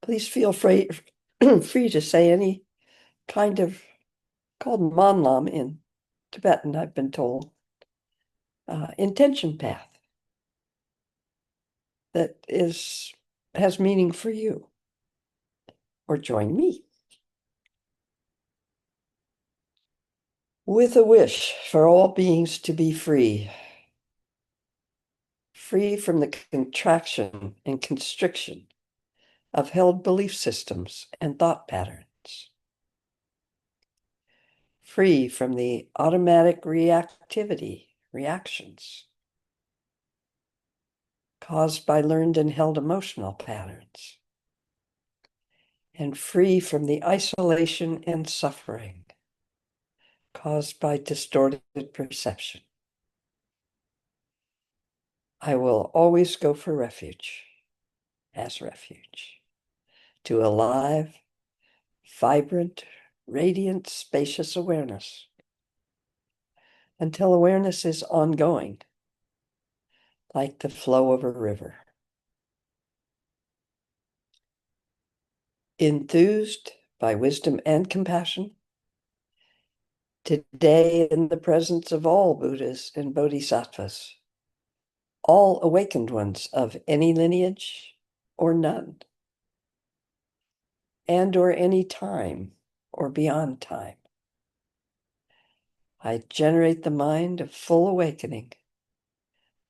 Please feel free, free to say any kind of, called manlam in Tibetan, I've been told, intention path that has meaning for you, or join me. With a wish for all beings to be free, free from the contraction and constriction of held belief systems and thought patterns, free from the automatic reactions caused by learned and held emotional patterns, and free from the isolation and suffering caused by distorted perception. I will always go for refuge, as refuge, to a live, vibrant, radiant, spacious awareness, until awareness is ongoing, like the flow of a river. Enthused by wisdom and compassion, today in the presence of all Buddhas and Bodhisattvas, all awakened ones of any lineage or none, and or any time or beyond time, I generate the mind of full awakening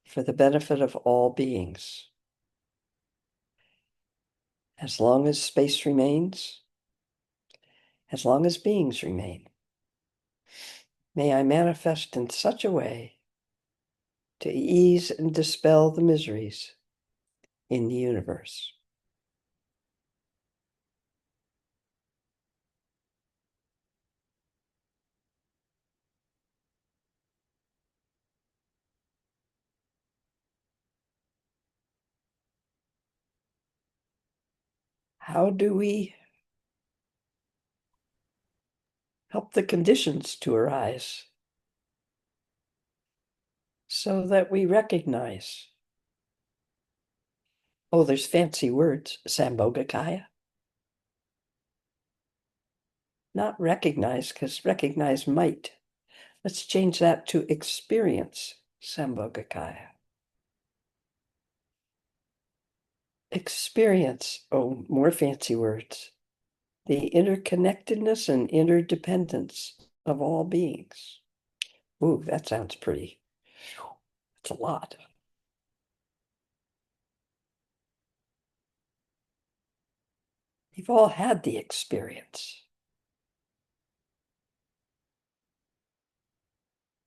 for the benefit of all beings. As long as space remains, as long as beings remain, may I manifest in such a way to ease and dispel the miseries in the universe. How do we help the conditions to arise so that we recognize? Oh, there's fancy words, Sambhogakaya. Not recognize, because recognize might. Let's change that to experience, Sambhogakaya. Experience, oh, more fancy words. The interconnectedness and interdependence of all beings. Ooh, that sounds pretty. It's a lot. You've all had the experience.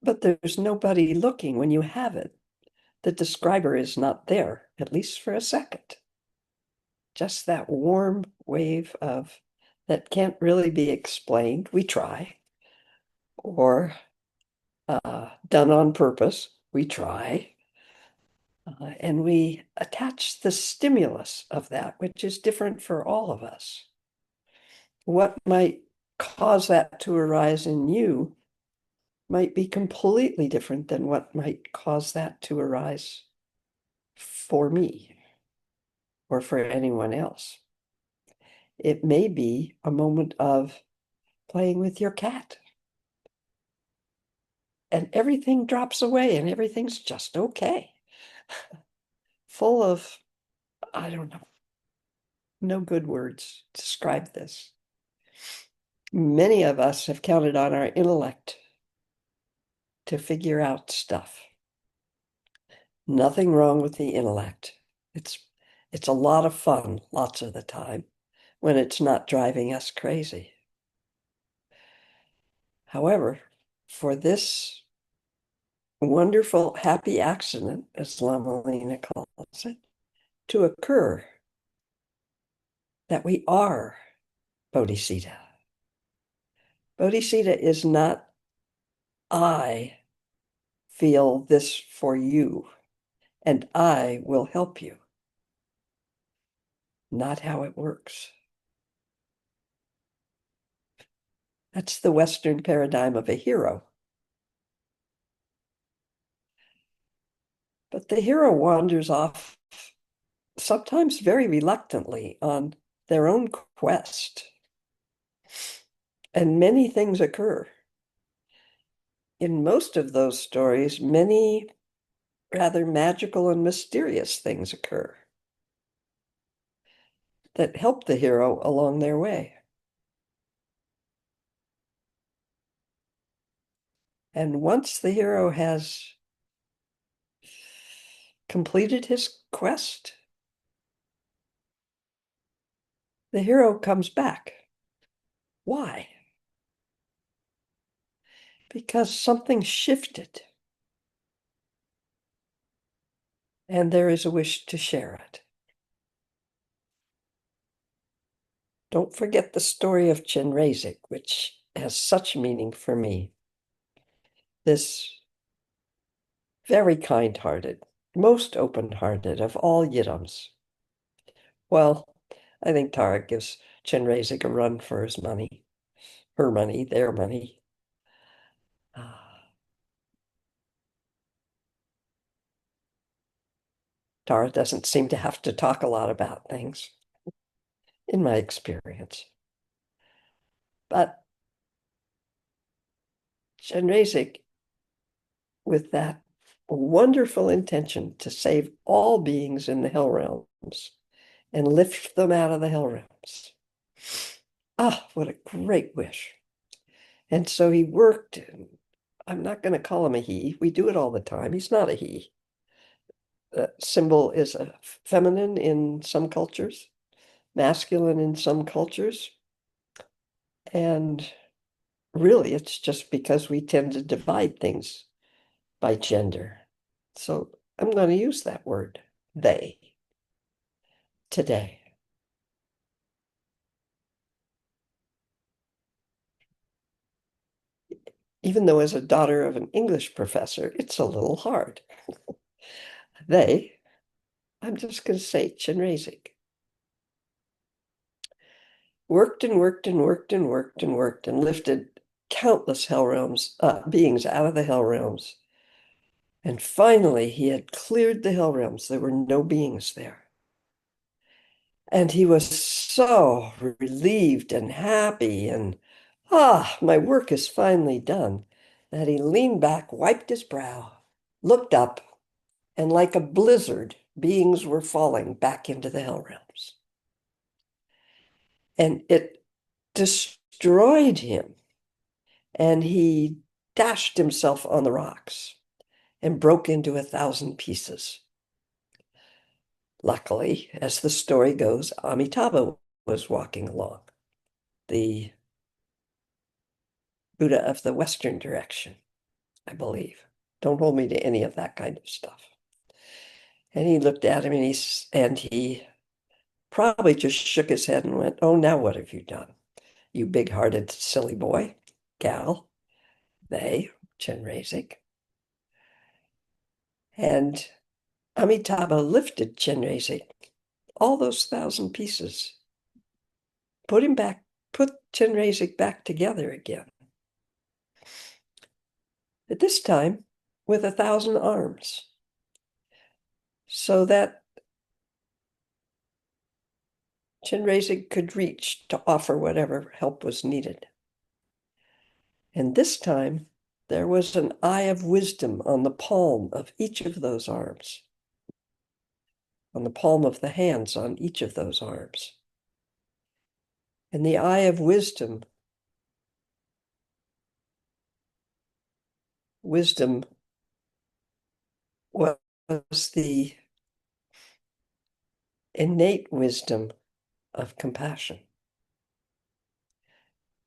But there's nobody looking when you have it. The describer is not there, at least for a second. Just that warm wave of that can't really be explained. We try. Or done on purpose. We try. And we attach the stimulus of that, which is different for all of us. What might cause that to arise in you might be completely different than what might cause that to arise for me or for anyone else. It may be a moment of playing with your cat, and everything drops away and everything's just okay. Full of, I don't know, no good words to describe this. Many of us have counted on our intellect to figure out stuff. Nothing wrong with the intellect. It's a lot of fun lots of the time when it's not driving us crazy. However, for this wonderful happy accident, as Lama Lena calls it, to occur, that we are bodhisattva. Bodhisattva is not I feel this for you and I will help you. Not how it works. That's the Western paradigm of a hero. But the hero wanders off, sometimes very reluctantly, on their own quest. And many things occur. In most of those stories, many rather magical and mysterious things occur that help the hero along their way. And once the hero has completed his quest, the hero comes back. Why? Because something shifted, and there is a wish to share it. Don't forget the story of Chenrezig, which has such meaning for me. This very kind-hearted, most open-hearted of all Yidams. Well, I think Tara gives Chenrezig a run for his money, her money, their money. Tara doesn't seem to have to talk a lot about things, in my experience. But Chenrezig, with that wonderful intention to save all beings in the hell realms and lift them out of the hell realms. Ah, what a great wish. And so he worked, and I'm not going to call him a he. We do it all the time. He's not a he. The symbol is a feminine in some cultures, masculine in some cultures. And really, it's just because we tend to divide things by gender. So I'm going to use that word, they, today. Even though as a daughter of an English professor, it's a little hard. They, I'm just going to say Chenrezig, worked and worked and worked and worked and worked and lifted countless hell realms, beings out of the hell realms. And finally, he had cleared the hell realms. There were no beings there. And he was so relieved and happy and, my work is finally done, that he leaned back, wiped his brow, looked up, and like a blizzard, beings were falling back into the hell realms. And it destroyed him. And he dashed himself on the rocks and broke into 1,000 pieces. Luckily, as the story goes, Amitabha was walking along, the Buddha of the Western direction, I believe. Don't hold me to any of that kind of stuff. And he looked at him and he probably just shook his head and went, "Oh, now what have you done? You big-hearted silly boy, gal." They, Chenrezig. And Amitabha lifted Chenrezig, all those 1,000 pieces, put Chenrezig back together again. At this time, with 1,000 arms, so that Chenrezig could reach to offer whatever help was needed. And this time, there was an eye of wisdom on the palm of each of those arms, on the palm of the hands on each of those arms. And the eye of wisdom was the innate wisdom of compassion,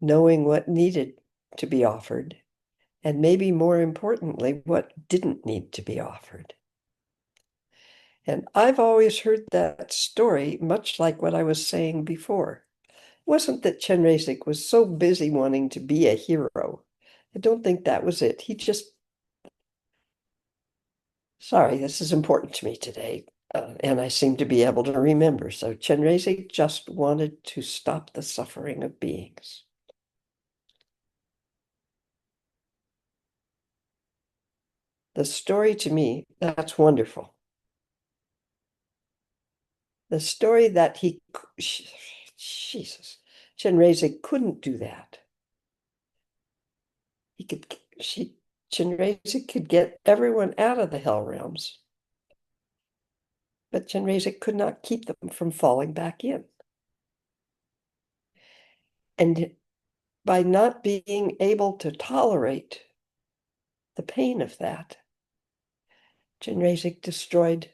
knowing what needed to be offered, and maybe more importantly, what didn't need to be offered. And I've always heard that story much like what I was saying before. It wasn't that Chenrezig was so busy wanting to be a hero. I don't think that was it. He just, sorry, this is important to me today, and I seem to be able to remember. So Chenrezig just wanted to stop the suffering of beings. The story to me, that's wonderful. The story that Jesus. Chenrezig couldn't do that. Chenrezig could get everyone out of the hell realms, but Chenrezig could not keep them from falling back in. And by not being able to tolerate the pain of that, Chenrezig destroyed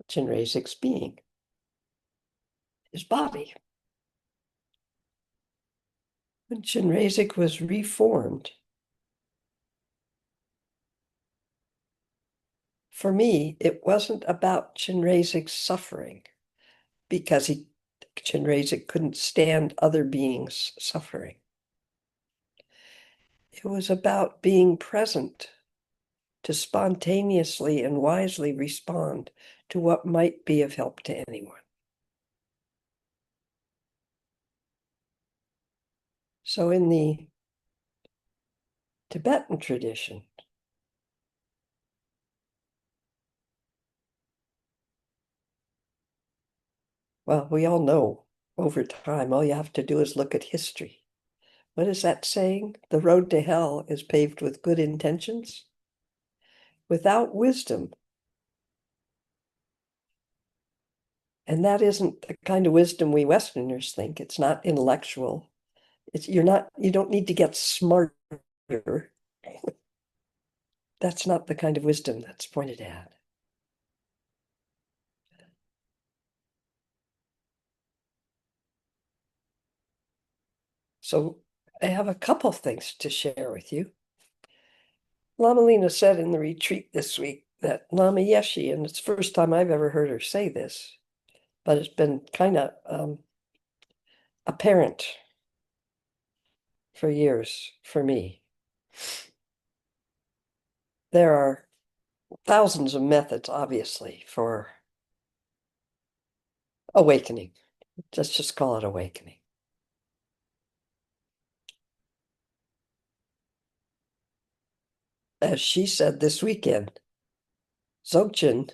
Chenrezig's being, his body. When Chenrezig was reformed, for me, it wasn't about Chenrezig's suffering, because Chenrezig couldn't stand other beings' suffering. It was about being present to spontaneously and wisely respond to what might be of help to anyone. So in the Tibetan tradition, well, we all know over time, all you have to do is look at history. What is that saying? The road to hell is paved with good intentions. Without wisdom, and that isn't the kind of wisdom we Westerners think. It's not intellectual. You don't need to get smarter. That's not the kind of wisdom that's pointed at. So I have a couple things to share with you. Lama Lena said in the retreat this week that Lama Yeshe, and it's the first time I've ever heard her say this, but it's been kind of apparent for years for me. There are thousands of methods, obviously, for awakening. Let's just call it awakening. As she said this weekend, Dzogchen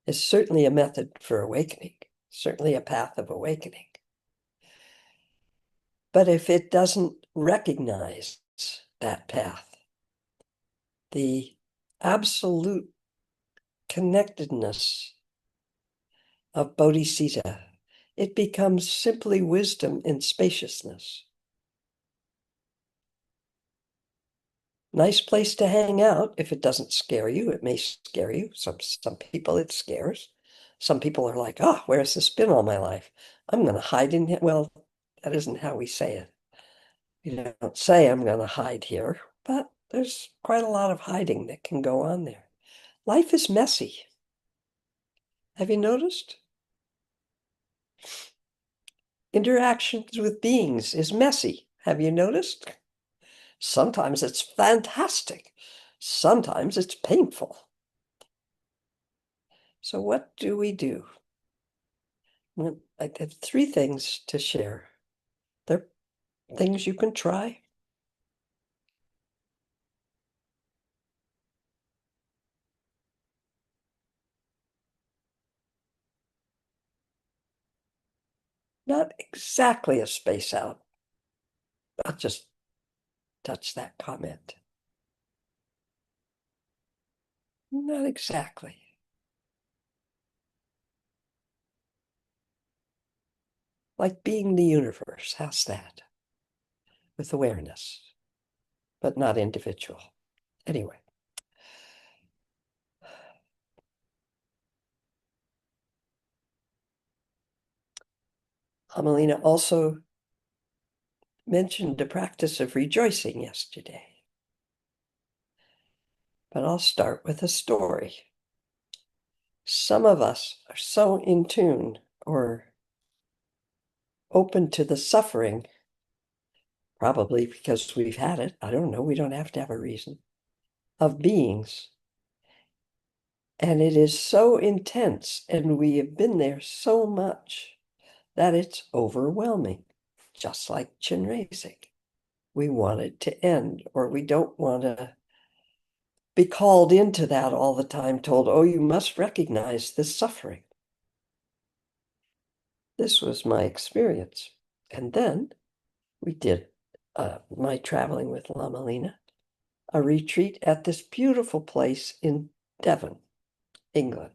is certainly a method for awakening, certainly a path of awakening. But if it doesn't recognize that path, the absolute connectedness of bodhichitta, it becomes simply wisdom in spaciousness. Nice place to hang out if it doesn't scare you. It may scare you. Some people it scares. Some people are like, oh, where has this been all my life? I'm going to hide in here. Well, that isn't how we say it. You don't say I'm going to hide here, but there's quite a lot of hiding that can go on there. Life is messy. Have you noticed? Interactions with beings is messy. Have you noticed? Sometimes it's fantastic. Sometimes it's painful. So what do we do? Well, I have three things to share. They're things you can try. Not exactly a space out. I'll just touch that comment. Not exactly. Like being the universe. How's that? With awareness, but not individual. Anyway. Lama Lena also mentioned the practice of rejoicing yesterday. But I'll start with a story. Some of us are so in tune or open to the suffering, probably because we've had it. I don't know. We don't have to have a reason, of beings. And it is so intense, and we have been there so much that it's overwhelming, just like Chenrezig. We want it to end, or we don't want to be called into that all the time, told, oh, you must recognize this suffering. This was my experience. And then we did my traveling with Lama Lena, a retreat at this beautiful place in Devon, England.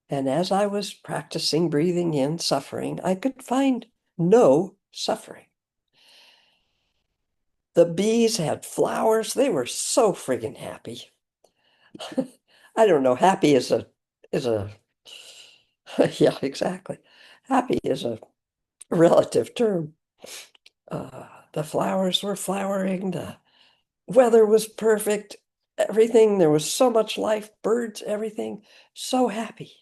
And as I was practicing breathing in suffering, I could find no suffering. The bees had flowers. They were so friggin' happy. I don't know. Happy is a yeah, exactly. Happy is a relative term. The flowers were flowering. The weather was perfect. Everything. There was so much life. Birds. Everything. So happy.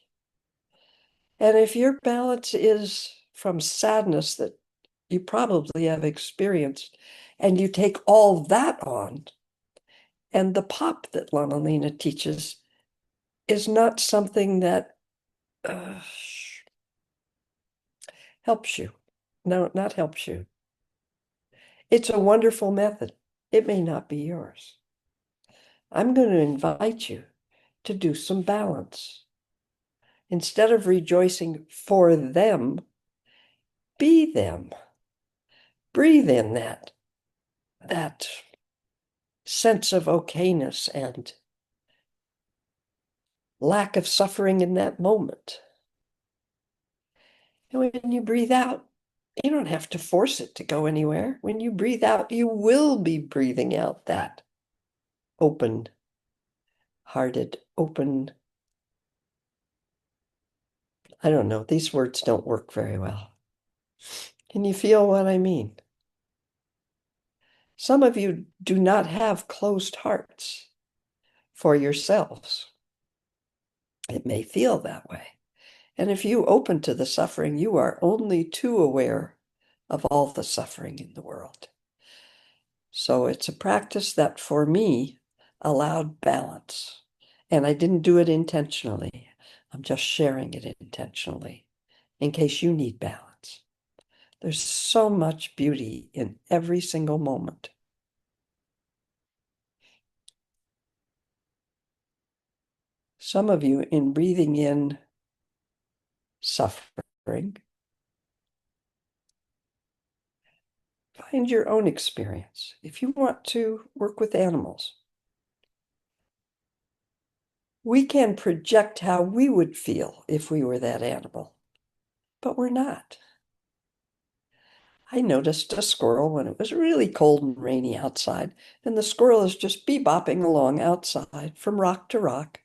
And if your balance is from sadness that you probably have experienced, and you take all that on, and the pop that Lama Lena teaches is not something that uh, helps you. No, not helps you. It's a wonderful method. It may not be yours. I'm going to invite you to do some balance. Instead of rejoicing for them, be them. Breathe in that sense of okayness and lack of suffering in that moment. And when you breathe out, you don't have to force it to go anywhere. When you breathe out, you will be breathing out that open-hearted, open. I don't know, these words don't work very well. Can you feel what I mean? Some of you do not have closed hearts for yourselves. It may feel that way. And if you open to the suffering, you are only too aware of all the suffering in the world. So it's a practice that for me allowed balance. And I didn't do it intentionally. I'm just sharing it intentionally in case you need balance. There's so much beauty in every single moment. Some of you, in breathing in suffering, find your own experience. If you want to work with animals, we can project how we would feel if we were that animal, but we're not. I noticed a squirrel when it was really cold and rainy outside, and the squirrel is just bebopping along outside from rock to rock.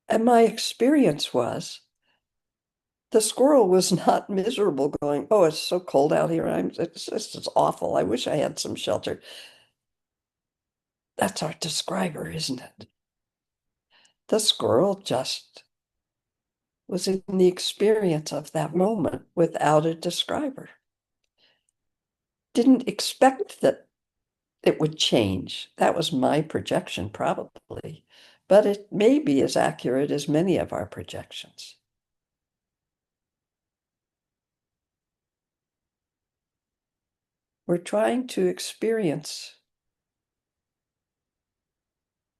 And my experience was the squirrel was not miserable going, oh, it's so cold out here. It's awful. I wish I had some shelter. That's our describer, isn't it? The squirrel just was in the experience of that moment without a describer. Didn't expect that it would change. That was my projection, probably, but it may be as accurate as many of our projections. We're trying to experience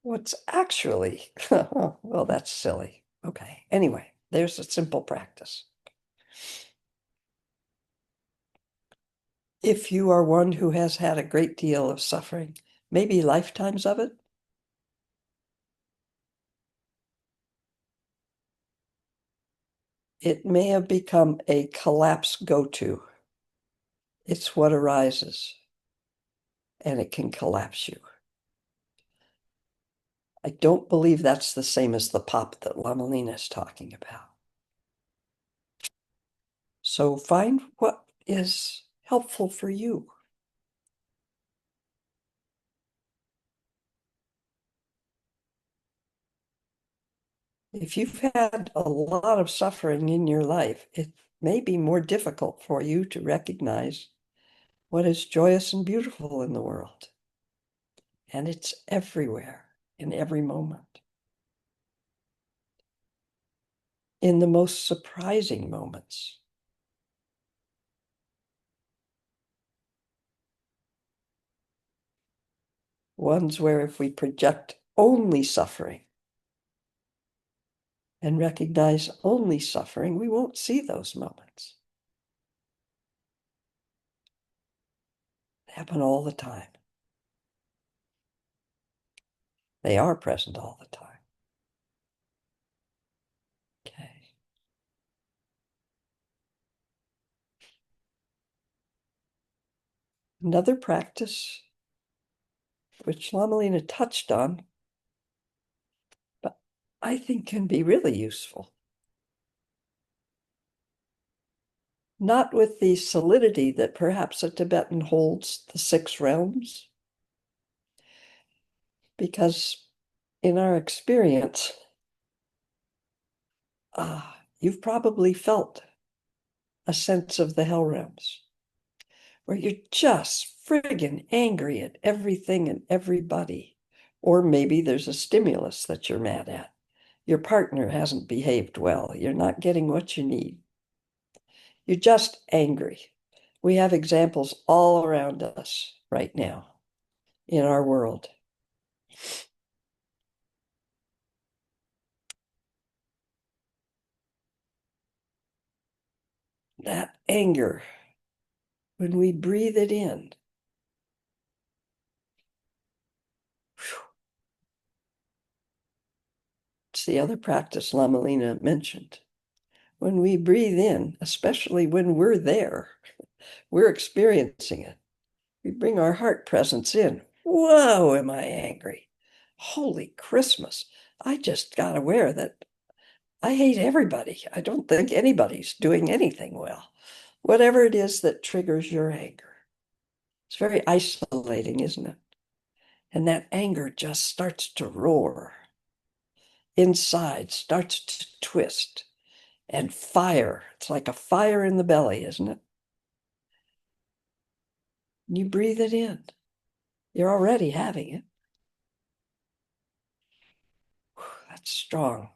what's actually, well, that's silly. Okay, anyway, there's a simple practice. If you are one who has had a great deal of suffering, maybe lifetimes of it, it may have become a collapse go-to. It's what arises, and it can collapse you. I don't believe that's the same as the pop that Lama Lena is talking about. So find what is helpful for you. If you've had a lot of suffering in your life, it may be more difficult for you to recognize what is joyous and beautiful in the world. And it's everywhere, in every moment. In the most surprising moments. Ones where if we project only suffering, and recognize only suffering, we won't see those moments. They happen all the time. They are present all the time. Okay. Another practice, which Lama Lena touched on, but I think can be really useful. Not with the solidity that perhaps a Tibetan holds the 6 realms, because in our experience, you've probably felt a sense of the hell realms, where you're just friggin' angry at everything and everybody. Or maybe there's a stimulus that you're mad at. Your partner hasn't behaved well. You're not getting what you need. You're just angry. We have examples all around us right now in our world. That anger, when we breathe it in, it's the other practice Lama Lena mentioned. When we breathe in, especially when we're there, we're experiencing it. We bring our heart presence in. Whoa, am I angry? Holy Christmas. I just got aware that I hate everybody. I don't think anybody's doing anything well. Whatever it is that triggers your anger. It's very isolating, isn't it? And that anger just starts to roar. Inside starts to twist and fire. It's like a fire in the belly, isn't it? You breathe it in. You're already having it. That's strong.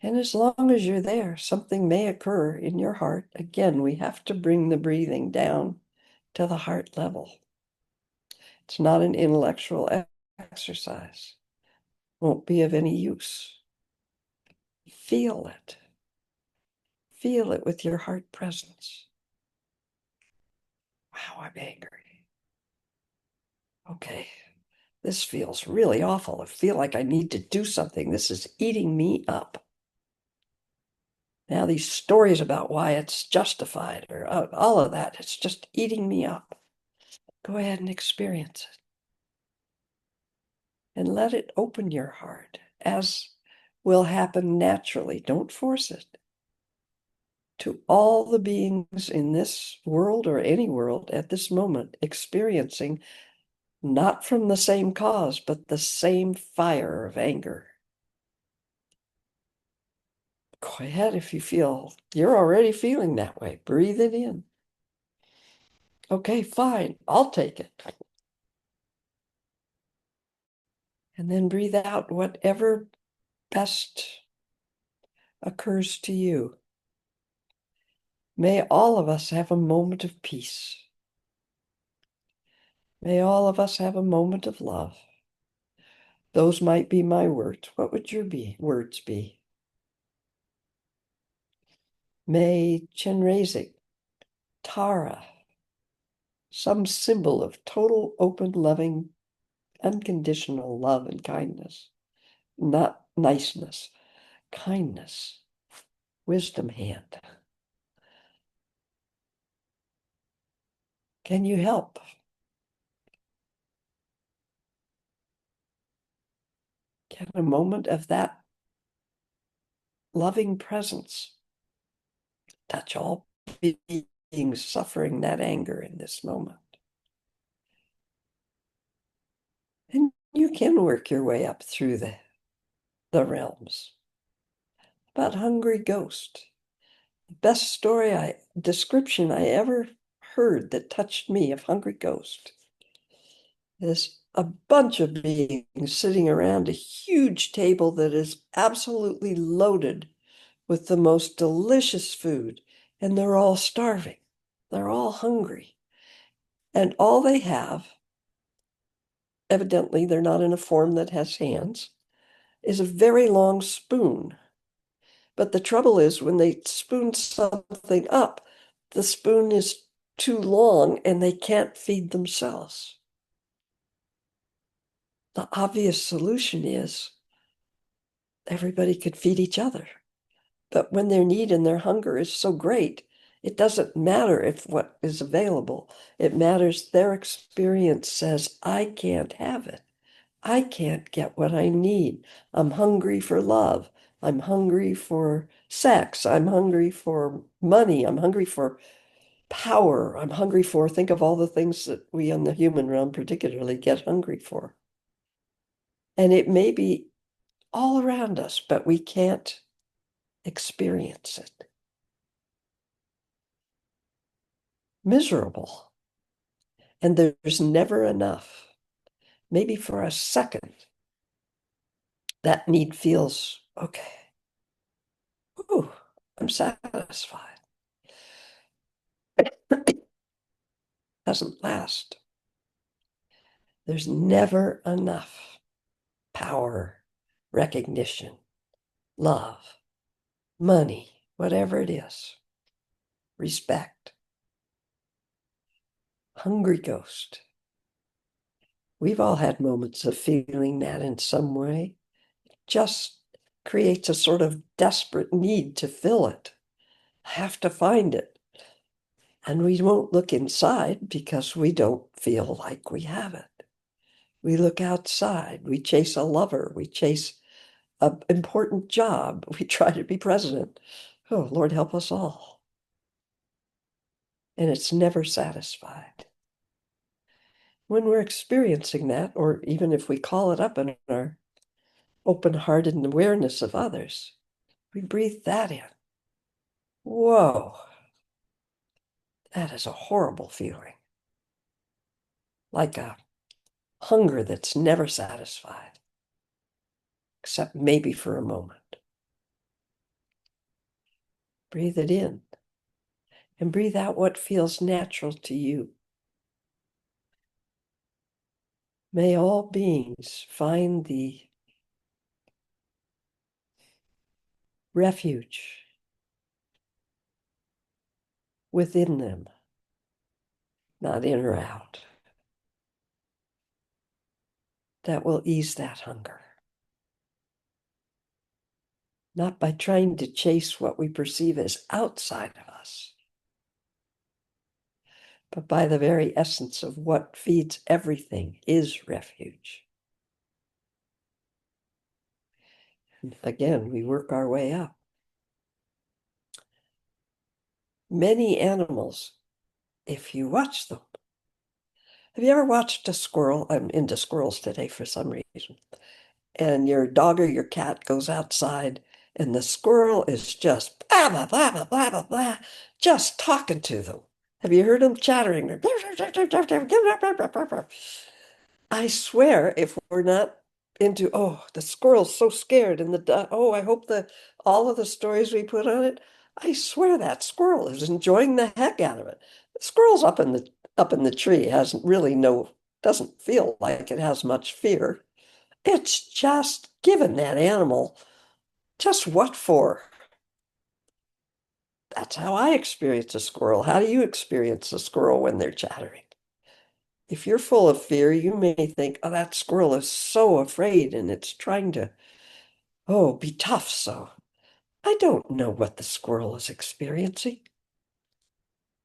And as long as you're there, something may occur in your heart. Again, we have to bring the breathing down to the heart level. It's not an intellectual exercise. Won't be of any use. Feel it. Feel it with your heart presence. Wow, I'm angry. Okay, this feels really awful. I feel like I need to do something. This is eating me up. Now these stories about why it's justified or all of that, it's just eating me up. Go ahead and experience it. And let it open your heart, as will happen naturally. Don't force it. To all the beings in this world or any world at this moment experiencing not from the same cause, but the same fire of anger. Go ahead if you feel you're already feeling that way. Breathe it in. Okay, fine, I'll take it. And then breathe out whatever best occurs to you. May all of us have a moment of peace. May all of us have a moment of love. Those might be my words. What would your words be? May Chenrezig, Tara, some symbol of total, open, loving, unconditional love and kindness, not niceness, kindness, wisdom hand. Can you help? Can a moment of that loving presence touch all beings suffering that anger in this moment? And you can work your way up through the realms. About Hungry Ghost. The best description I ever heard that touched me of Hungry Ghost is a bunch of beings sitting around a huge table that is absolutely loaded with the most delicious food, and they're all starving. They're all hungry. And all they have, evidently they're not in a form that has hands, is a very long spoon. But the trouble is when they spoon something up, the spoon is too long and they can't feed themselves. The obvious solution is everybody could feed each other. But when their need and their hunger is so great, it doesn't matter if what is available. It matters their experience says, I can't have it. I can't get what I need. I'm hungry for love. I'm hungry for sex. I'm hungry for money. I'm hungry for power. I'm hungry for, think of all the things that we in the human realm particularly get hungry for. And it may be all around us, but we can't experience it. Miserable. And there's never enough. Maybe for a second, that need feels okay. Ooh, I'm satisfied. Doesn't last. There's never enough power, recognition, love, money, whatever it is, respect. Hungry ghost. We've all had moments of feeling that in some way. It just creates a sort of desperate need to fill it. I have to find it. And we won't look inside because we don't feel like we have it. We look outside. We chase a lover. We chase an important job. We try to be president. Oh, Lord, help us all. And it's never satisfied. When we're experiencing that, or even if we call it up in our open-hearted awareness of others, we breathe that in. Whoa, that is a horrible feeling. Like a hunger that's never satisfied, except maybe for a moment. Breathe it in and breathe out what feels natural to you. May all beings find the refuge within them, not in or out, that will ease that hunger. Not by trying to chase what we perceive as outside of us, but by the very essence of what feeds everything is refuge. And again, we work our way up. Many animals, if you watch them, have you ever watched a squirrel? I'm into squirrels today for some reason. And your dog or your cat goes outside and the squirrel is just blah, blah, blah, blah, blah, blah, blah, just talking to them. Have you heard them chattering? I swear, if we're not into, oh, the squirrel's so scared and oh, I hope all of the stories we put on it, I swear that squirrel is enjoying the heck out of it. The squirrel's up in the tree, doesn't feel like it has much fear. It's just given that animal just what for. That's how I experience a squirrel. How do you experience a squirrel when they're chattering? If you're full of fear, you may think, oh, that squirrel is so afraid and it's trying to, oh, be tough. So I don't know what the squirrel is experiencing,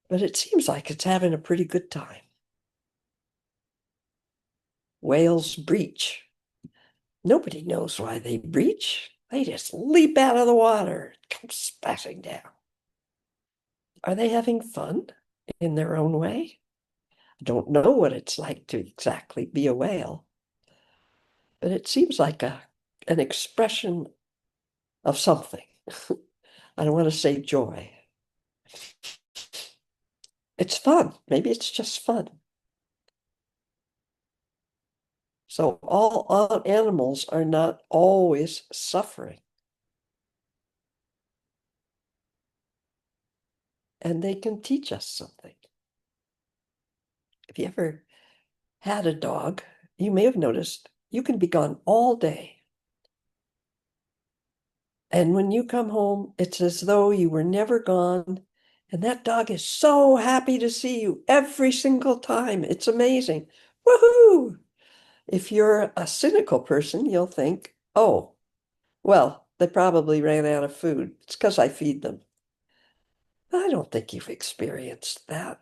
but it seems like it's having a pretty good time. Whales breach. Nobody knows why they breach. They just leap out of the water, come splashing down. Are they having fun in their own way? I don't know what it's like to exactly be a whale, but it seems like an expression of something. I don't want to say joy. It's fun. Maybe it's just fun. So all animals are not always suffering. And they can teach us something. If you ever had a dog, you may have noticed you can be gone all day. And when you come home, it's as though you were never gone. And that dog is so happy to see you every single time. It's amazing. Woohoo! If you're a cynical person, you'll think, oh, well, they probably ran out of food. It's because I feed them. I don't think you've experienced that.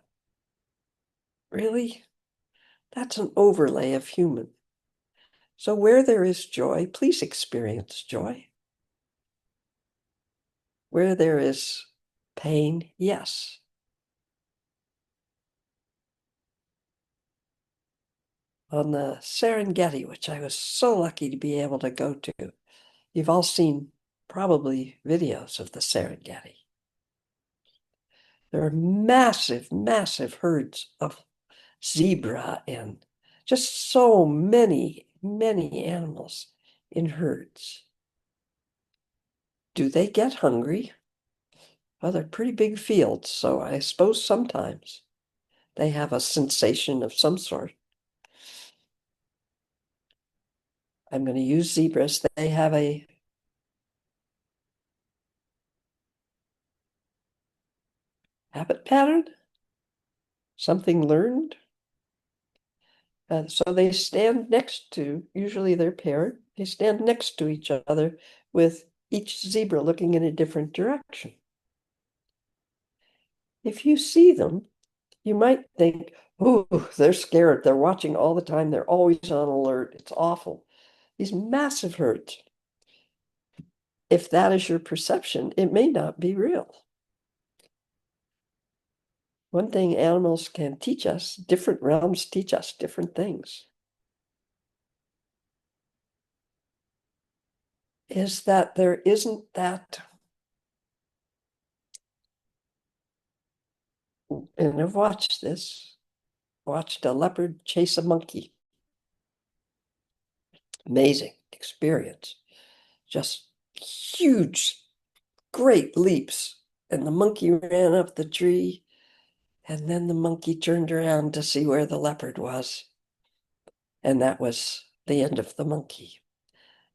Really? That's an overlay of human. So where there is joy, please experience joy. Where there is pain, yes. On the Serengeti, which I was so lucky to be able to go to, you've all seen probably videos of the Serengeti. There are massive, massive herds of zebra and just so many, many animals in herds. Do they get hungry? Well, they're pretty big fields, so I suppose sometimes they have a sensation of some sort. I'm going to use zebras. They have a habit pattern, something learned. So they stand next to, usually they're paired, they stand next to each other with each zebra looking in a different direction. If you see them, you might think, oh, they're scared. They're watching all the time. They're always on alert. It's awful. These massive herds. If that is your perception, it may not be real. One thing animals can teach us, different realms teach us different things, is that there isn't that, and I've watched this, watched a leopard chase a monkey. Amazing experience. Just huge, great leaps. And the monkey ran up the tree, and then the monkey turned around to see where the leopard was. And that was the end of the monkey.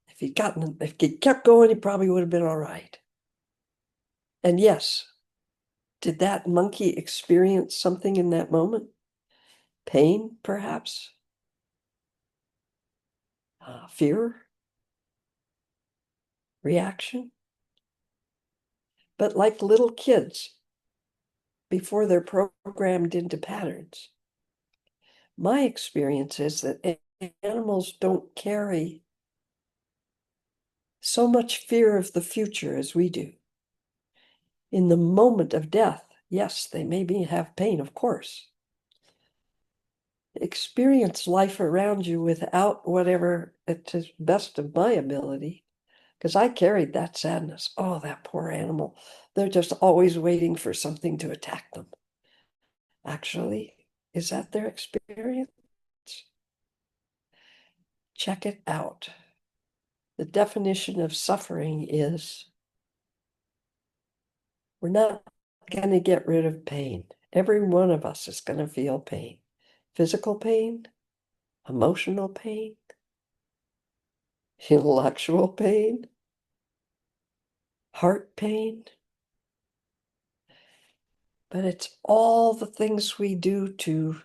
If he'd kept going, he probably would have been all right. And yes, did that monkey experience something in that moment? Pain, perhaps? Fear? Reaction? But like little kids, before they're programmed into patterns, my experience is that animals don't carry so much fear of the future as we do. In the moment of death, yes, they maybe have pain, of course. Experience life around you without whatever, to the best of my ability, because I carried that sadness. Oh, that poor animal. They're just always waiting for something to attack them. Actually, is that their experience? Check it out. The definition of suffering is we're not going to get rid of pain. Every one of us is going to feel pain. Physical pain, emotional pain, intellectual pain, heart pain. But it's all the things we do to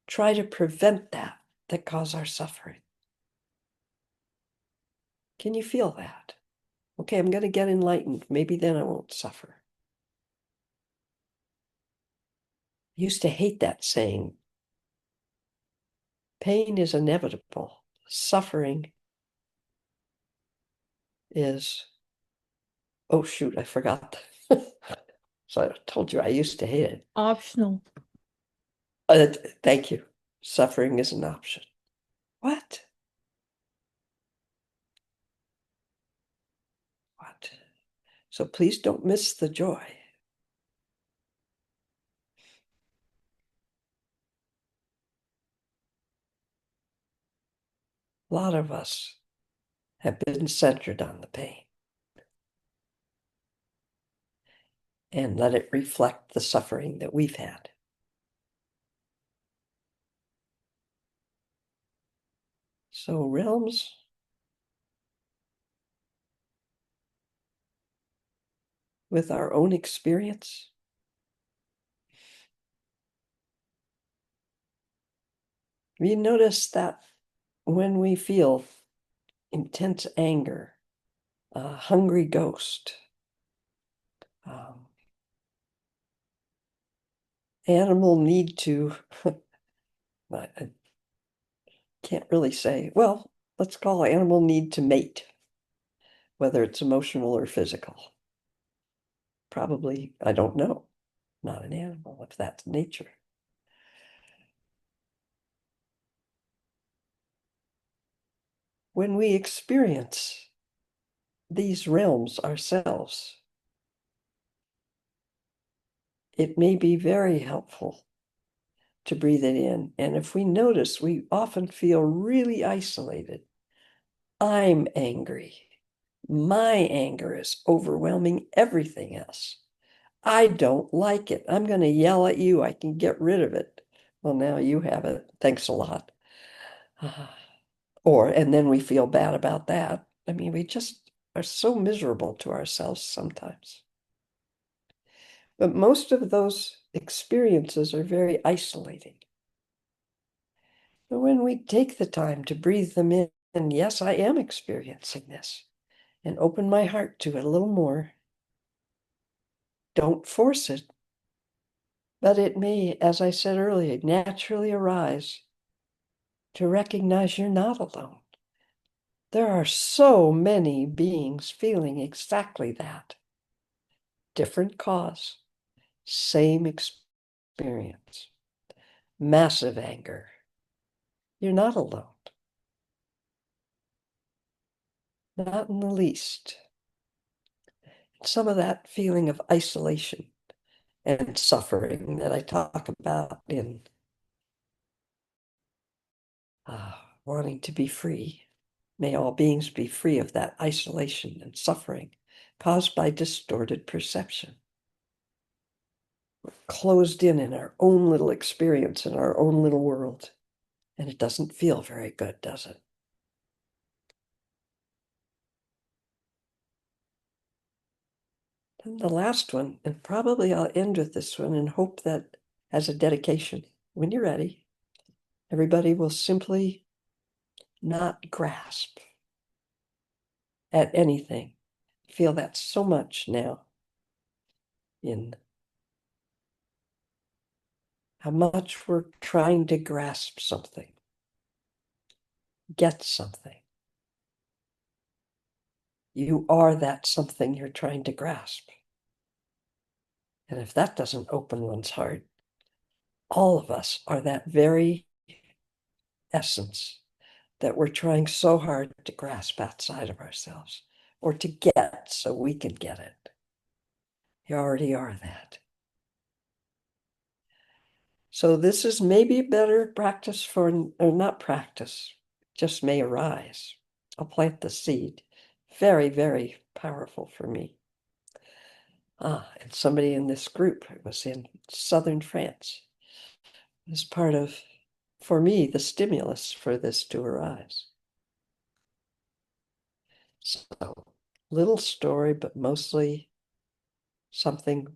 try to prevent that cause our suffering. Can you feel that? Okay, I'm going to get enlightened. Maybe then I won't suffer. I used to hate that saying. Pain is inevitable. Suffering is, oh shoot, I forgot. So I told you I used to hate it. Optional. Thank you. Suffering is an option. What? What? So please don't miss the joy. A lot of us have been centered on the pain and let it reflect the suffering that we've had. So realms, with our own experience? We notice that when we feel intense anger, a hungry ghost, animal need to, I can't really say, well, let's call animal need to mate, whether it's emotional or physical. Probably, I don't know, not an animal, if that's nature. When we experience these realms ourselves, it may be very helpful to breathe it in. And if we notice, we often feel really isolated. I'm angry. My anger is overwhelming everything else. I don't like it. I'm going to yell at you. I can get rid of it. Well, now you have it. Thanks a lot. And then we feel bad about that. I mean, we just are so miserable to ourselves sometimes. But most of those experiences are very isolating. But when we take the time to breathe them in, and yes, I am experiencing this, and open my heart to it a little more, don't force it. But it may, as I said earlier, naturally arise to recognize you're not alone. There are so many beings feeling exactly that. Different cause, same experience, massive anger. You're not alone. Not in the least. Some of that feeling of isolation and suffering that I talk about in wanting to be free. May all beings be free of that isolation and suffering caused by distorted perception. We're closed in our own little experience, in our own little world. And it doesn't feel very good, does it? And the last one, and probably I'll end with this one and hope that as a dedication, when you're ready, everybody will simply not grasp at anything. I feel that so much now in how much we're trying to grasp something, get something. You are that something you're trying to grasp. And if that doesn't open one's heart, all of us are that very essence that we're trying so hard to grasp outside of ourselves or to get so we can get it. You already are that. So this is maybe a better practice for, or not practice, just may arise. I'll plant the seed. Very, very powerful for me. And somebody in this group was in southern France. As part of, for me, the stimulus for this to arise. So, little story, but mostly something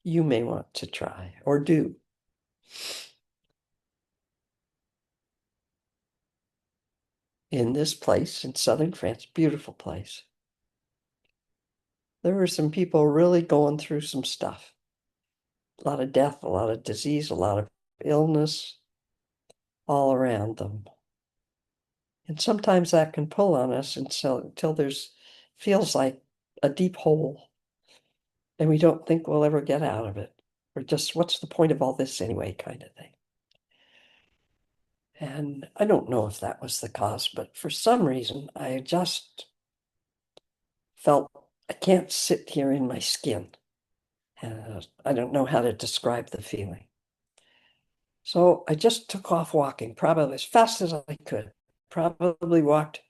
you may want to try or do. In this place in southern France, beautiful place, there were some people really going through some stuff. A lot of death, a lot of disease, a lot of illness all around them. And sometimes that can pull on us until there's feels like a deep hole and we don't think we'll ever get out of it. Or just what's the point of all this anyway, kind of thing. And I don't know if that was the cause, but for some reason, I just felt I can't sit here in my skin. I don't know how to describe the feeling. So I just took off walking, probably as fast as I could. Probably walked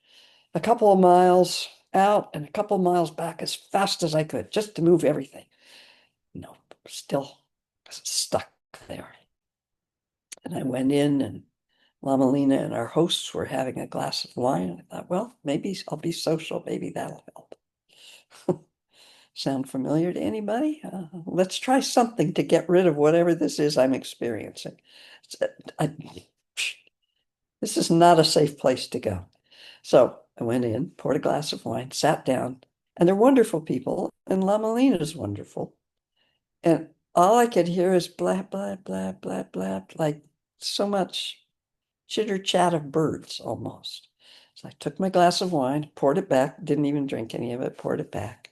a couple of miles out and a couple of miles back as fast as I could, just to move everything. No, still stuck there. And I went in, and Lama Lena and our hosts were having a glass of wine. And I thought, well, maybe I'll be social. Maybe that'll help. Sound familiar to anybody? Let's try something to get rid of whatever this is I'm experiencing. This is not a safe place to go. So I went in, poured a glass of wine, sat down, and they're wonderful people, and Lama Lena is wonderful. And all I could hear is blah, blah, blah, blah, blah, like so much chitter chat of birds almost. So I took my glass of wine, poured it back, didn't even drink any of it, poured it back.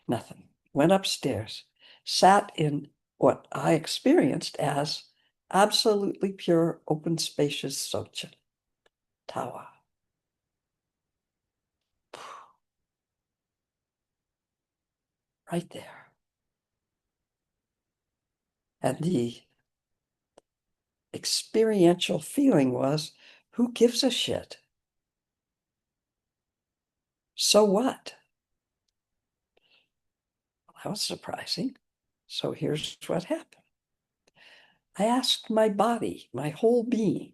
Nothing. Went upstairs, sat in what I experienced as absolutely pure, open, spacious Dzogchen, Tawa. Right there. And the experiential feeling was, who gives a shit? So what? Well, that was surprising. So here's what happened. I asked my body, my whole being.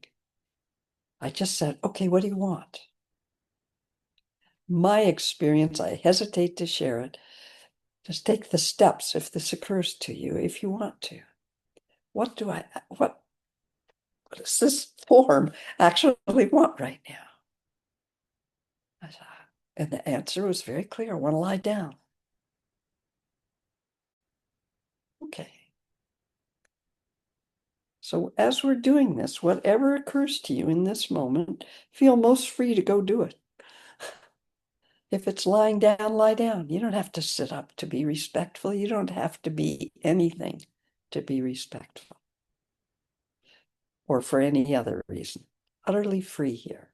I just said, okay, what do you want? My experience, I hesitate to share it. Just take the steps if this occurs to you, if you want to. What does this form actually want right now? And the answer was very clear. I want to lie down. Okay. So as we're doing this, whatever occurs to you in this moment, feel most free to go do it. If it's lying down, lie down. You don't have to sit up to be respectful. You don't have to be anything to be respectful or for any other reason. Utterly free here.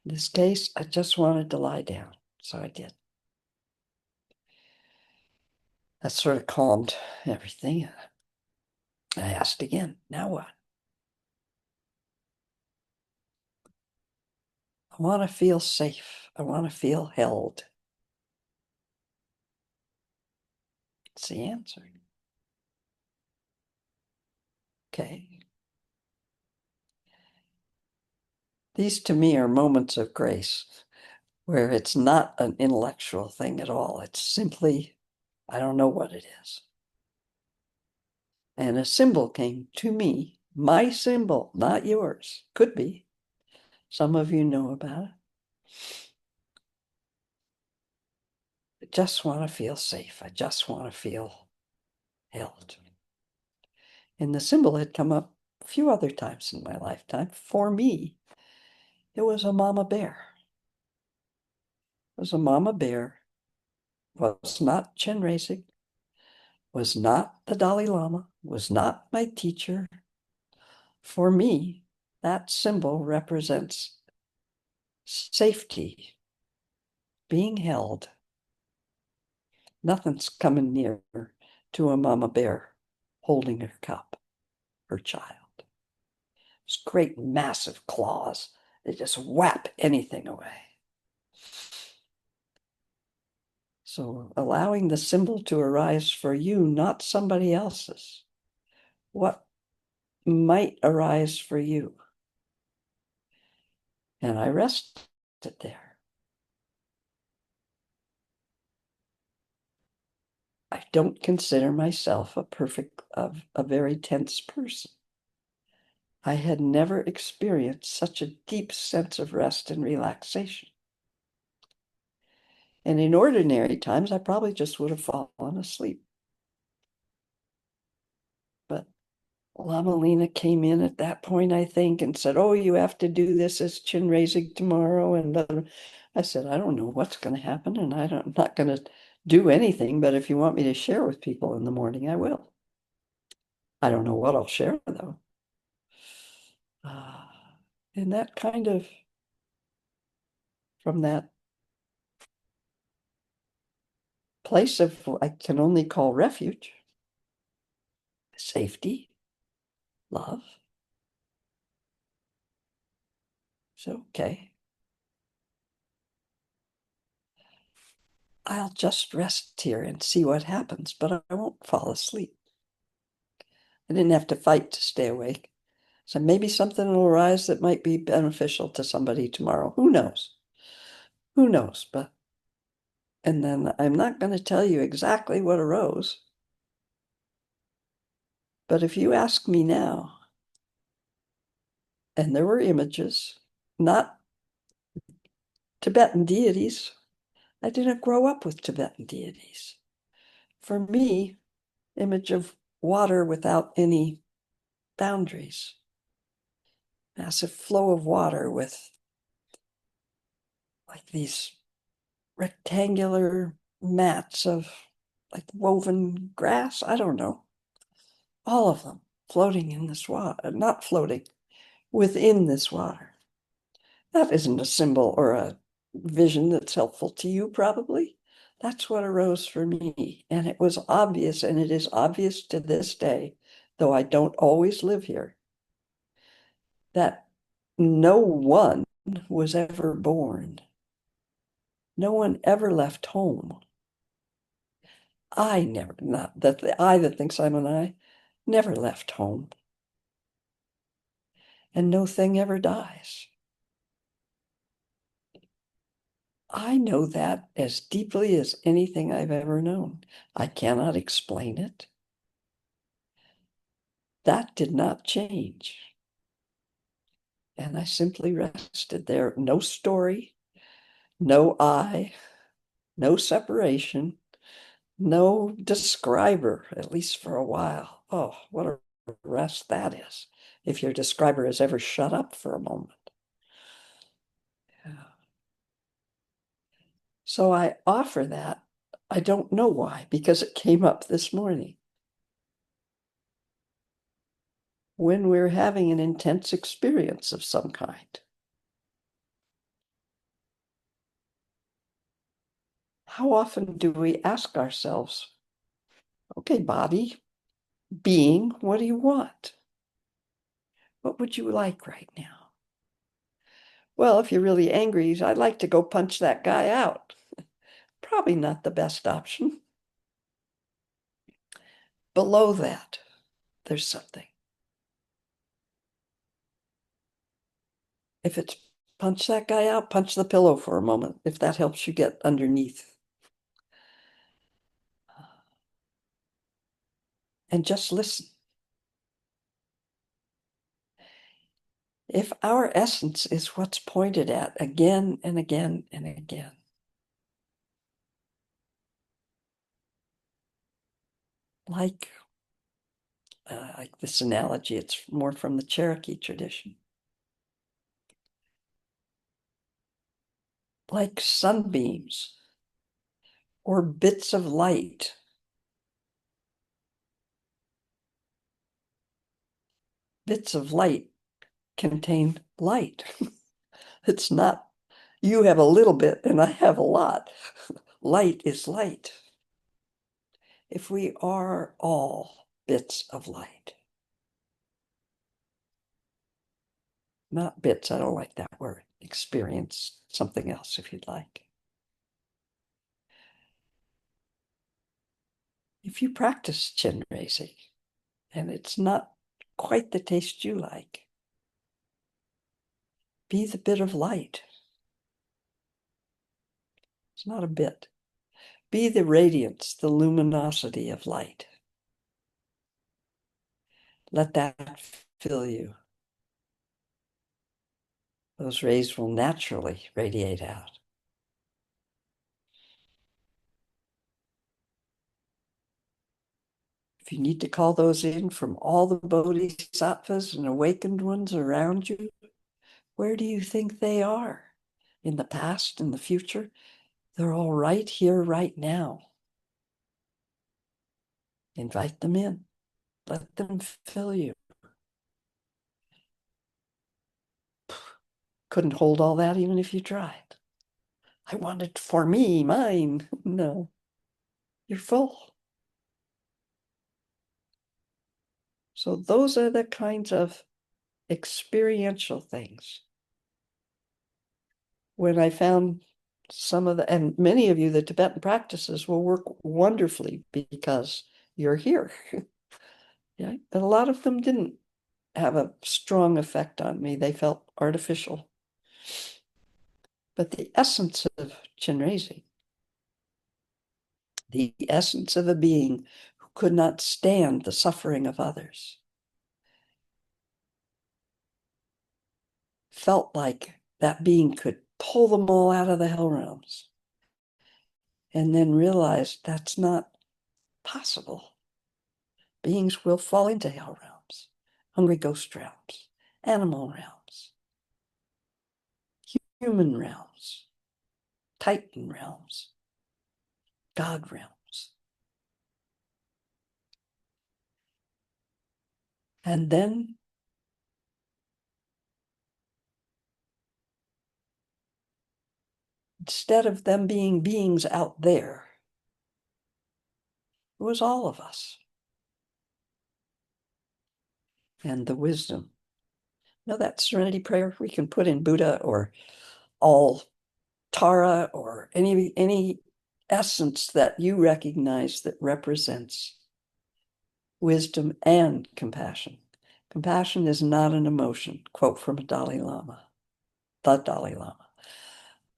In this case, I just wanted to lie down, so I did. That sort of calmed everything. I asked again, now what? I want to feel safe. I want to feel held. It's the answer. Okay. These to me are moments of grace where it's not an intellectual thing at all. It's simply, I don't know what it is. And a symbol came to me, my symbol, not yours. Could be. Some of you know about it. I just want to feel safe. I just want to feel held. And the symbol had come up a few other times in my lifetime. For me, it was a mama bear. It was a mama bear. Was not Chenrezig, was not the Dalai Lama, was not my teacher. For me, that symbol represents safety, being held. Nothing's coming near to a mama bear holding her cub, her child. These great massive claws, they just whap anything away. So allowing the symbol to arise for you, not somebody else's. What might arise for you? And I rested there. I don't consider myself a very tense person. I had never experienced such a deep sense of rest and relaxation. And in ordinary times, I probably just would have fallen asleep. But Lama Lena came in at that point, I think, and said, oh, you have to do this as Chenrezig tomorrow. And I said, I don't know what's going to happen, and I'm not going to do anything, but if you want me to share with people in the morning, I will. I don't know what I'll share, though. And that kind of, from that place of I can only call refuge, safety, love. So, okay. I'll just rest here and see what happens, but I won't fall asleep. I didn't have to fight to stay awake. So maybe something will arise that might be beneficial to somebody tomorrow. Who knows? Who knows? But And then I'm not going to tell you exactly what arose. But if you ask me now, and there were images, not Tibetan deities. I didn't grow up with Tibetan deities. For me, image of water without any boundaries, massive flow of water with like these rectangular mats of like woven grass. I don't know. All of them floating in this water, not floating, within this water. That isn't a symbol or a vision that's helpful to you, probably. That's what arose for me. And it was obvious, and it is obvious to this day, though I don't always live here, that no one was ever born. No one ever left home. I never, not that the I that thinks I'm an I, never left home. And no thing ever dies. I know that as deeply as anything I've ever known. I cannot explain it. That did not change. And I simply rested there. No story, no I, no separation, no describer, at least for a while. Oh, what a rest that is, if your describer has ever shut up for a moment. Yeah. So I offer that. I don't know why, because it came up this morning. When we're having an intense experience of some kind. How often do we ask ourselves, okay, body, being, what do you want? What would you like right now? Well, if you're really angry, I'd like to go punch that guy out. Probably not the best option. Below that, there's something. If it's punch that guy out, punch the pillow for a moment, if that helps you get underneath. And just listen. If our essence is what's pointed at again and again and again, like this analogy, it's more from the Cherokee tradition. Like sunbeams or bits of light. Bits of light contain light. It's not, you have a little bit and I have a lot. Light is light. If we are all bits of light, not bits, I don't like that word. Experience something else if you'd like. If you practice Chenrezig and it's not quite the taste you like, be the bit of light. It's not a bit. Be the radiance, the luminosity of light. Let that fill you. Those rays will naturally radiate out. If you need to call those in from all the bodhisattvas and awakened ones around you, where do you think they are? In the past, in the future? They're all right here, right now. Invite them in. Let them fill you. Couldn't hold all that even if you tried. I want it for me, mine. No, you're full. So those are the kinds of experiential things. When I found some of the, and many of you, the Tibetan practices will work wonderfully because you're here. Yeah, and a lot of them didn't have a strong effect on me. They felt artificial. But the essence of Chenrezig the essence of a being who could not stand the suffering of others, felt like that being could pull them all out of the hell realms, and then realized that's not possible. Beings will fall into hell realms, hungry ghost realms, animal realms, human realms, Titan realms, God realms. And then instead of them being beings out there, it was all of us. And the wisdom. You know that serenity prayer we can put in Buddha or all Tara or any essence that you recognize that represents wisdom and compassion. Compassion is not an emotion, quote from a Dalai Lama, the Dalai Lama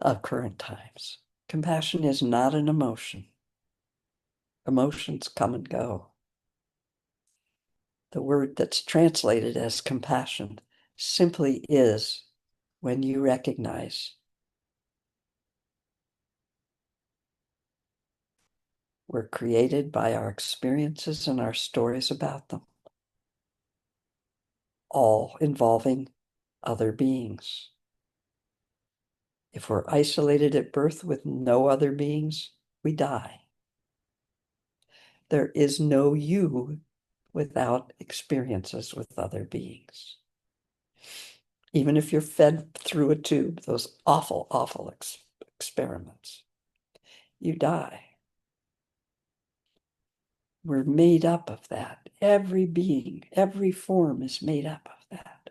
of current times. Compassion is not an emotion. Emotions come and go. The word that's translated as compassion simply is when you recognize we're created by our experiences and our stories about them, all involving other beings. If we're isolated at birth with no other beings, we die. There is no you without experiences with other beings. Even if you're fed through a tube, those awful, awful experiments, you die. We're made up of that. Every being, every form is made up of that.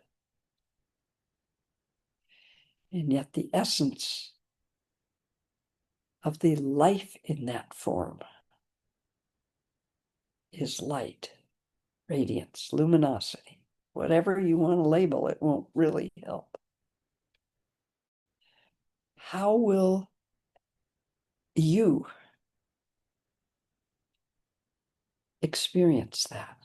And yet the essence of the life in that form is light, radiance, luminosity. Whatever you want to label, it won't really help. How will you experience that?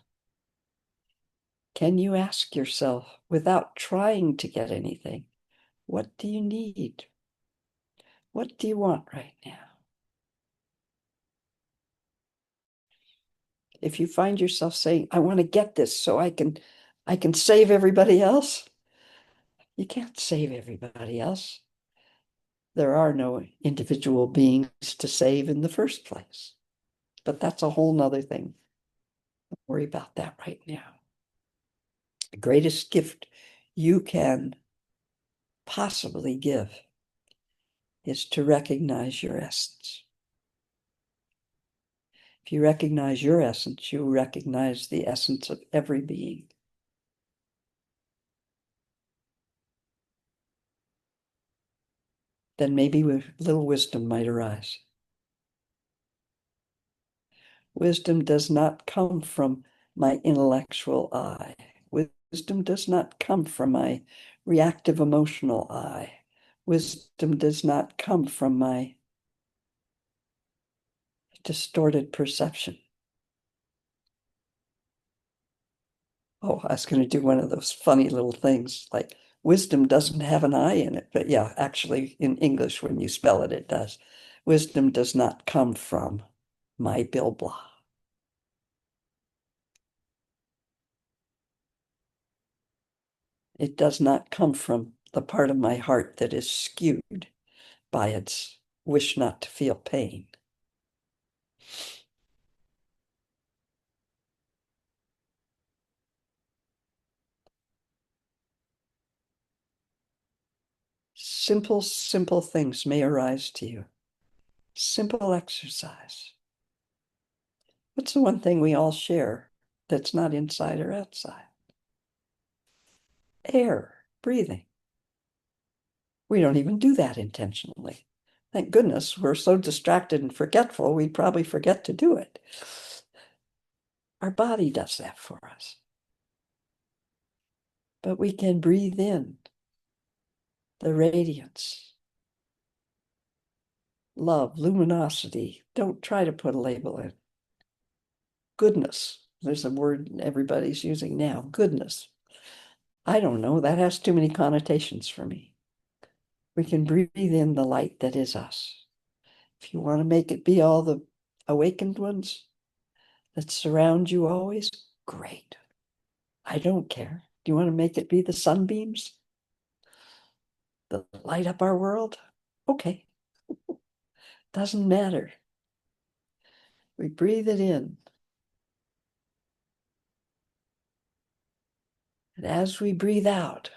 Can you ask yourself, without trying to get anything, what do you need? What do you want right now? If you find yourself saying, I want to get this so I can save everybody else, you can't save everybody else. There are no individual beings to save in the first place. But that's a whole nother thing. Don't worry about that right now. The greatest gift you can possibly give is to recognize your essence. If you recognize your essence, you recognize the essence of every being. Then maybe a little wisdom might arise. Wisdom does not come from my intellectual eye. Wisdom does not come from my reactive emotional eye. Wisdom does not come from my distorted perception. Oh, I was going to do one of those funny little things like wisdom doesn't have an I in it. But yeah, actually in English, when you spell it, it does. Wisdom does not come from my Bill blah. It does not come from the part of my heart that is skewed by its wish not to feel pain. Simple, simple things may arise to you. Simple exercise. What's the one thing we all share that's not inside or outside? Air, breathing. We don't even do that intentionally. Thank goodness we're so distracted and forgetful, we'd probably forget to do it. Our body does that for us. But we can breathe in the radiance, love, luminosity. Don't try to put a label in. Goodness. There's a word everybody's using now, goodness. I don't know, that has too many connotations for me. We can breathe in the light that is us. If you want to make it be all the awakened ones that surround you always, great. I don't care. Do you want to make it be the sunbeams that light up our world? Okay. Doesn't matter. We breathe it in. And as we breathe out,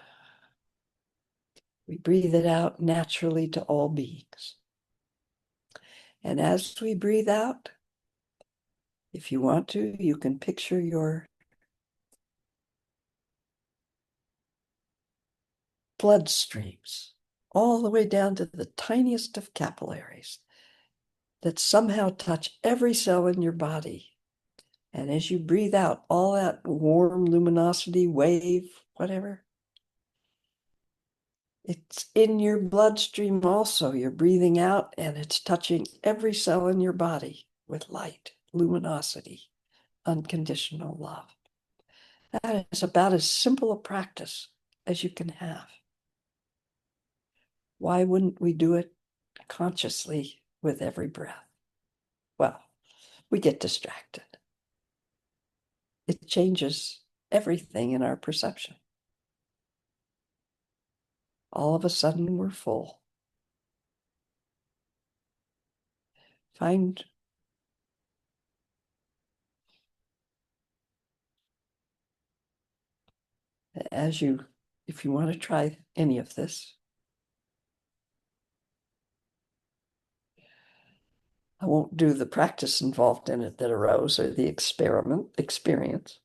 we breathe it out naturally to all beings. And as we breathe out, if you want to, you can picture your bloodstreams all the way down to the tiniest of capillaries that somehow touch every cell in your body. And as you breathe out, all that warm luminosity, wave, whatever, it's in your bloodstream also. You're breathing out and it's touching every cell in your body with light, luminosity, unconditional love. That is about as simple a practice as you can have. Why wouldn't we do it consciously with every breath? Well, we get distracted. It changes everything in our perception. All of a sudden, we're full. Find if you want to try any of this, I won't do the practice involved in it that arose or the experience.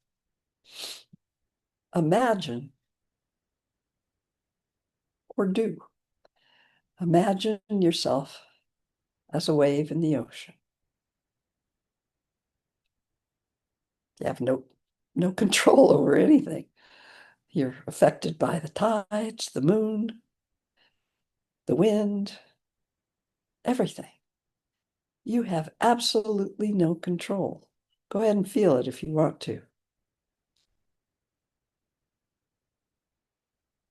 Imagine or do. Imagine yourself as a wave in the ocean. You have no control over anything. You're affected by the tides, the moon, the wind, everything. You have absolutely no control. Go ahead and feel it if you want to.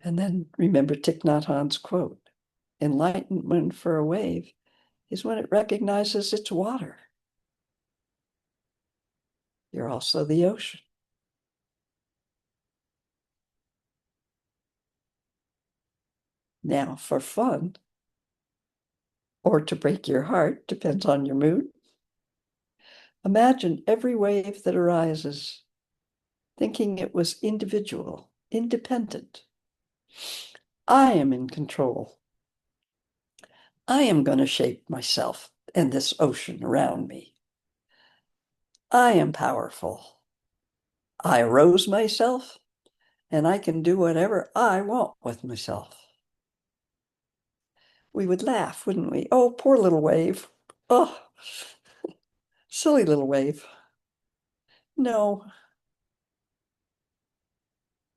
And then remember Thich Nhat Hanh's quote, enlightenment for a wave is when it recognizes it's water. You're also the ocean. Now, for fun, or to break your heart, depends on your mood, imagine every wave that arises, thinking it was individual, independent. I am in control. I am going to shape myself and this ocean around me. I am powerful. I arose myself, and I can do whatever I want with myself. We would laugh, wouldn't we? Oh, poor little wave. Oh, silly little wave. No,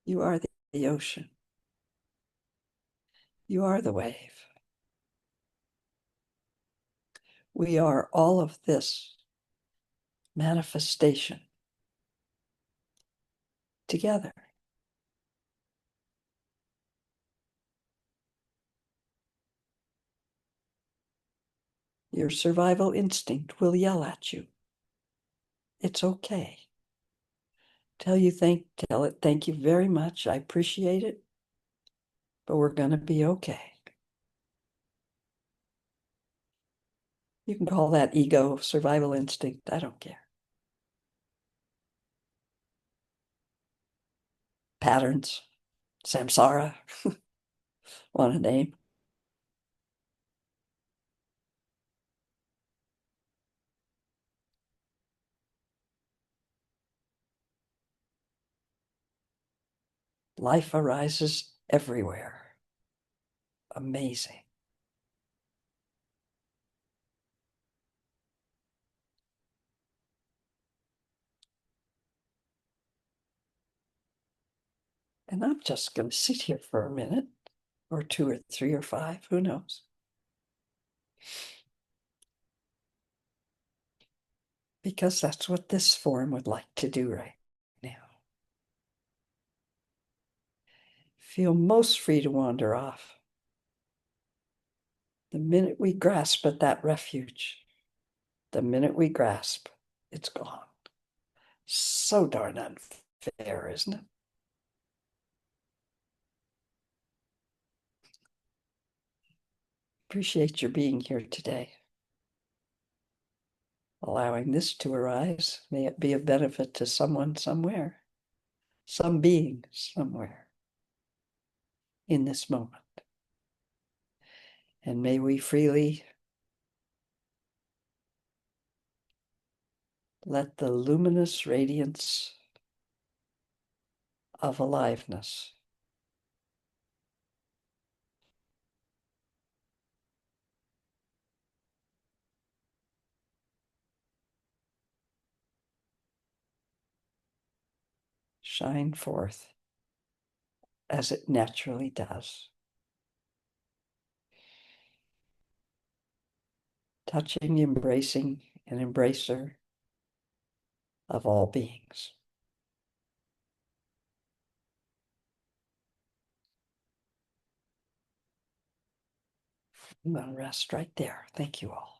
you are the ocean. You are the wave. We are all of this manifestation together. Your survival instinct will yell at you. It's okay. Tell it, thank you very much. I appreciate it, but we're going to be okay. You can call that ego, survival instinct. I don't care. Patterns, samsara, want a name. Life arises everywhere. Amazing. And I'm just going to sit here for a minute or two or three or five, who knows? because that's what this form would like to do right now. Feel most free to wander off. The minute we grasp at that refuge, the minute we grasp, it's gone. So darn unfair, isn't it? Appreciate your being here today. Allowing this to arise, may it be of benefit to someone somewhere, some being somewhere in this moment. And may we freely let the luminous radiance of aliveness shine forth as it naturally does, touching, embracing, and embracer of all beings. I'm going to rest right there. Thank you all.